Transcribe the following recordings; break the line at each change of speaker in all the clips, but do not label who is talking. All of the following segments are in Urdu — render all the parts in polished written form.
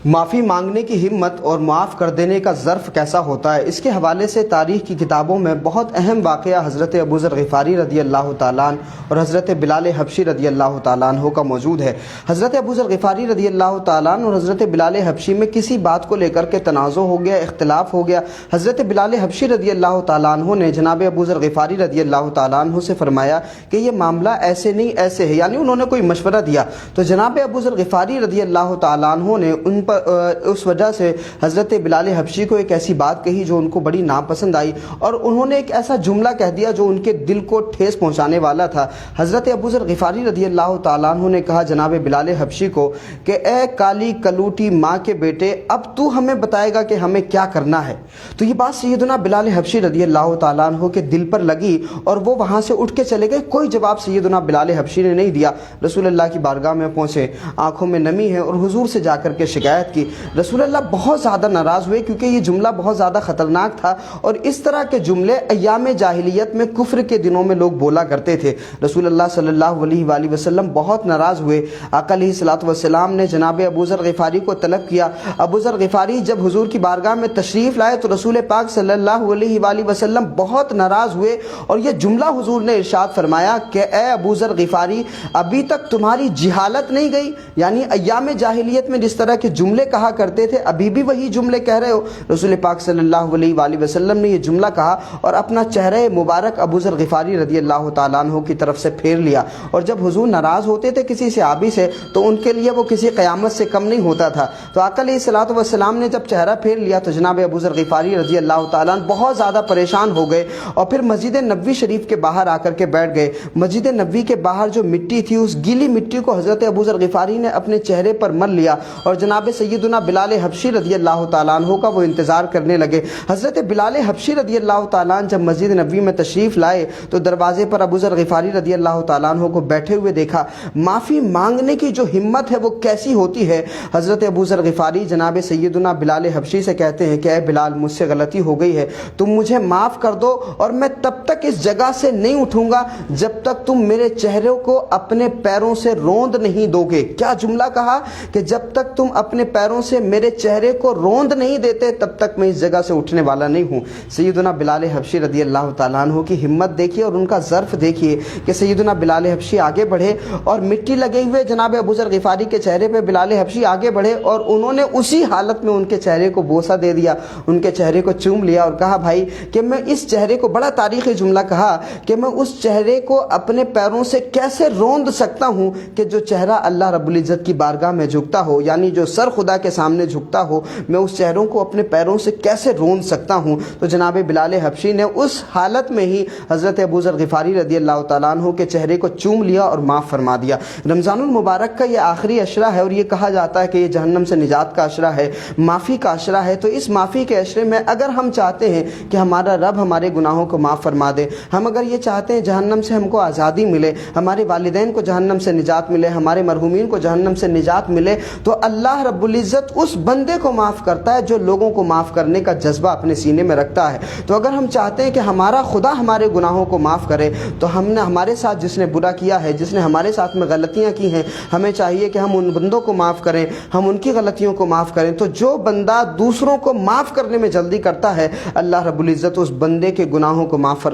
معافی مانگنے کی ہمت اور معاف کر دینے کا ظرف کیسا ہوتا ہے، اس کے حوالے سے تاریخ کی کتابوں میں بہت اہم واقعہ حضرت ابو ذر غفاری رضی اللہ تعالیٰ عنہ اور حضرت بلال حبشی رضی اللہ تعالیٰ عنہ کا موجود ہے۔ حضرت ابو ذر غفاری رضی اللہ تعالیٰ عنہ اور حضرت بلال حبشی میں کسی بات کو لے کر کے تنازع ہو گیا، اختلاف ہو گیا۔ حضرت بلال حبشی رضی اللہ تعالیٰ عنہ نے جناب ابو ذر غفاری رضی اللہ تعالیٰ عنہ سے فرمایا کہ یہ معاملہ ایسے نہیں ایسے ہے، یعنی انہوں نے کوئی مشورہ دیا تو جناب ابو ذر غفاری رضی اللہ تعالیٰ عنہ نے ان پر اس وجہ سے حضرت بلال حبشی کو ایک ایسی بات کہی جو ان کو بڑی ناپسند آئی، اور انہوں نے ایک ایسا جملہ کہہ دیا جو ان کے دل کو ٹھیس پہنچانے والا تھا۔ حضرت ابو ذر غفاری رضی اللہ تعالیٰ عنہ نے کہا جناب بلال حبشی کو کہ اے کالی کلوٹی ماں کے بیٹے، اب تو ہمیں بتائے گا کہ ہمیں کیا کرنا ہے۔ تو یہ بات سیدنا بلال حبشی رضی اللہ تعالیٰ عنہ کے دل پر لگی اور وہ وہاں سے اٹھ کے چلے گئے۔ کوئی جواب سیدنا بلال حبشی نے نہیں دیا۔ رسول اللہ کی بارگاہ میں پہنچے، آنکھوں میں نمی ہے، اور حضور سے جا کر کے شکایت کی۔ رسول اللہ بہت زیادہ ناراض ہوئے کیونکہ یہ جملہ بہت زیادہ خطرناک تھا، اور اس طرح کے جملے ایام جاہلیت میں کفر کے دنوں میں لوگ بولا کرتے تھے۔ رسول اللہ صلی اللہ علیہ وآلہ وسلم بہت ناراض ہوئے۔ آقا علیہ الصلوۃ والسلام نے جناب ابو ذر غفاری کو طلب کیا۔ ابو ذر غفاری جب حضور کی بارگاہ میں تشریف لائے تو رسول پاک صلی اللہ علیہ وآلہ وسلم بہت ناراض ہوئے، اور یہ جملہ حضور نے ارشاد فرمایا کہ اے ابو ذر غفاری، ابھی تک تمہاری جہالت نہیں گئی؟ یعنی ایام جاہلیت میں جس طرح کے جملے کہا کرتے تھے ابھی بھی وہی جملے کہہ رہے ہو؟ رسول پاک صلی اللہ علیہ وآلہ وسلم نے یہ جملہ کہا اور اپنا چہرہ مبارک ابو ذر غفاری رضی اللہ تعالیٰ عنہ کی طرف سے پھیر لیا۔ اور جب حضور ناراض ہوتے تھے کسی صحابی سے تو ان کے لیے وہ کسی قیامت سے کم نہیں ہوتا تھا۔ تو آقا علیہ الصلوۃ والسلام نے جب چہرہ پھیر لیا تو جناب ابو ذر غفاری رضی اللہ تعالیٰ عنہ بہت زیادہ پریشان ہو گئے، اور پھر مسجد نبوی شریف کے باہر آ کر کے بیٹھ گئے۔ مسجد نبوی کے باہر جو مٹی تھی، اس گیلی مٹی کو حضرت ابو ذر غفاری نے اپنے چہرے پر مل لیا، اور جناب سیدنا بلال حبشی رضی اللہ تعالیٰ عنہ کا وہ انتظار کرنے لگے۔ حضرت بلال حبشی رضی اللہ تعالیٰ عنہ جب مسجد نبوی میں تشریف لائے تو دروازے پر ابو ذر غفاری رضی اللہ تعالیٰ عنہ کو بیٹھے ہوئے دیکھا۔ معافی مانگنے کی جو ہمت ہے وہ کیسی ہوتی ہے۔ حضرت ابو ذر غفاری جناب سیدنا بلال حبشی سے کہتے ہیں کہ اے بلال، مجھ سے غلطی ہو گئی ہے، تم مجھے معاف کر دو، اور میں تب تک اس جگہ سے نہیں اٹھوں گا جب تک تم میرے چہرے کو اپنے پیروں سے روند نہیں دو گے۔ کیا جملہ کہا کہ جب تک تم اپنے پیروں سے میرے چہرے کو روند نہیں دیتے تب تک میں اس جگہ سے اٹھنے والا نہیں ہوں۔ سیدنا بلال حبشی رضی اللہ تعالیٰ عنہ کی ہمت دیکھیے اور ان کا ظرف دیکھیے کہ سیدنا بلال حبشی آگے بڑھے، اور مٹی لگے ہوئے جناب ابو ذر غفاری کے چہرے پہ بلال حبشی آگے بڑھے، اور انہوں نے اسی حالت میں ان کے چہرے کو بوسہ دے دیا، ان کے چہرے کو چوم لیا، اور کہا بھائی کہ میں اس چہرے کو، بڑا تاریخی جملہ کہا کہ میں اس چہرے کو اپنے پیروں سے کیسے روند سکتا ہوں کہ جو چہرہ اللہ رب العزت کی بارگاہ میں جھکتا ہو، یعنی جو سر خدا کے سامنے جھکتا ہو، میں اس چہروں کو اپنے پیروں سے کیسے روند سکتا ہوں۔ تو جناب بلال حبشی نے اس حالت میں ہی حضرت ابو ذر غفاری رضی اللہ تعالیٰ عنہ کے چہرے کو چوم لیا اور معاف فرما دیا۔ رمضان المبارک کا یہ آخری عشرہ ہے، اور یہ کہا جاتا ہے کہ یہ جہنم سے نجات کا عشرہ ہے، معافی کا عشرہ ہے۔ تو اس معافی کے عشرے میں اگر ہم چاہتے ہیں کہ ہمارا رب ہمارے گناہوں کو معاف فرما دے، ہم اگر یہ چاہتے ہیں جہنم سے ہم کو آزادی ملے، ہمارے والدین کو جہنم سے نجات ملے، ہمارے مرحومین کو جہنم سے نجات ملے، تو اللہ رب العزت اس بندے کو معاف کرتا ہے جو لوگوں کو معاف کرنے کا جذبہ اپنے سینے میں رکھتا ہے۔ تو اگر ہم چاہتے ہیں کہ ہمارا خدا ہمارے گناہوں کو معاف کرے، تو ہم نے ہمارے ساتھ جس نے برا کیا ہے، جس نے ہمارے ساتھ میں غلطیاں کی ہیں، ہمیں چاہیے کہ ہم ان بندوں کو معاف کریں، ہم ان کی غلطیوں کو معاف کریں۔ تو جو بندہ دوسروں کو معاف کرنے میں جلدی کرتا ہے، اللہ رب العزت اس بندے کے گناہوں کو معاف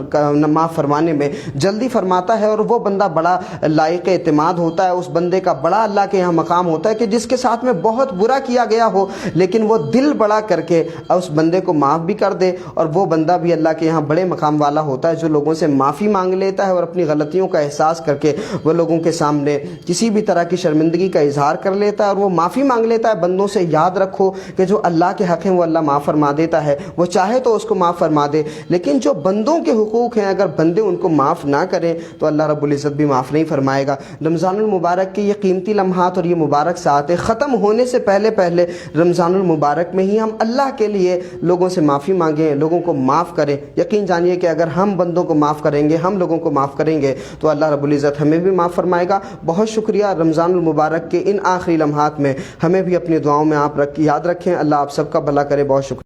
فرمانے میں جلدی فرماتا ہے، اور وہ بندہ بڑا لائق اعتماد ہوتا ہے۔ اس بندے کا بڑا اللہ کے یہاں مقام ہوتا ہے کہ جس کے ساتھ میں بہت برا کیا گیا ہو لیکن وہ دل بڑا کر کے اس بندے کو معاف بھی کر دے، اور وہ بندہ بھی اللہ کے یہاں بڑے مقام والا ہوتا ہے جو لوگوں سے معافی مانگ لیتا ہے، اور اپنی غلطیوں کا احساس کر کے وہ لوگوں کے سامنے کسی بھی طرح کی شرمندگی کا اظہار کر لیتا ہے اور وہ معافی مانگ لیتا ہے۔ بندوں سے یاد رکھو کہ جو اللہ کے حق ہیں وہ اللہ معاف فرما دیتا ہے، وہ چاہے تو اس کو معاف فرما دے، لیکن جو بندوں کے حقوق ہیں اگر بندے ان کو معاف نہ کریں تو اللہ رب العزت بھی معاف نہیں فرمائے گا۔ رمضان المبارک کے یہ قیمتی لمحات اور یہ مبارک ساعتیں ختم ہونے سے پہلے رمضان المبارک میں ہی ہم اللہ کے لیے لوگوں سے معافی مانگیں، لوگوں کو معاف کریں۔ یقین جانیے کہ اگر ہم بندوں کو معاف کریں گے، ہم لوگوں کو معاف کریں گے تو اللہ رب العزت ہمیں بھی معاف فرمائے گا۔ بہت شکریہ۔ رمضان المبارک کے ان آخری لمحات میں ہمیں بھی اپنی دعاؤں میں آپ یاد رکھیں۔ اللہ آپ سب کا بھلا کرے۔ بہت شکریہ۔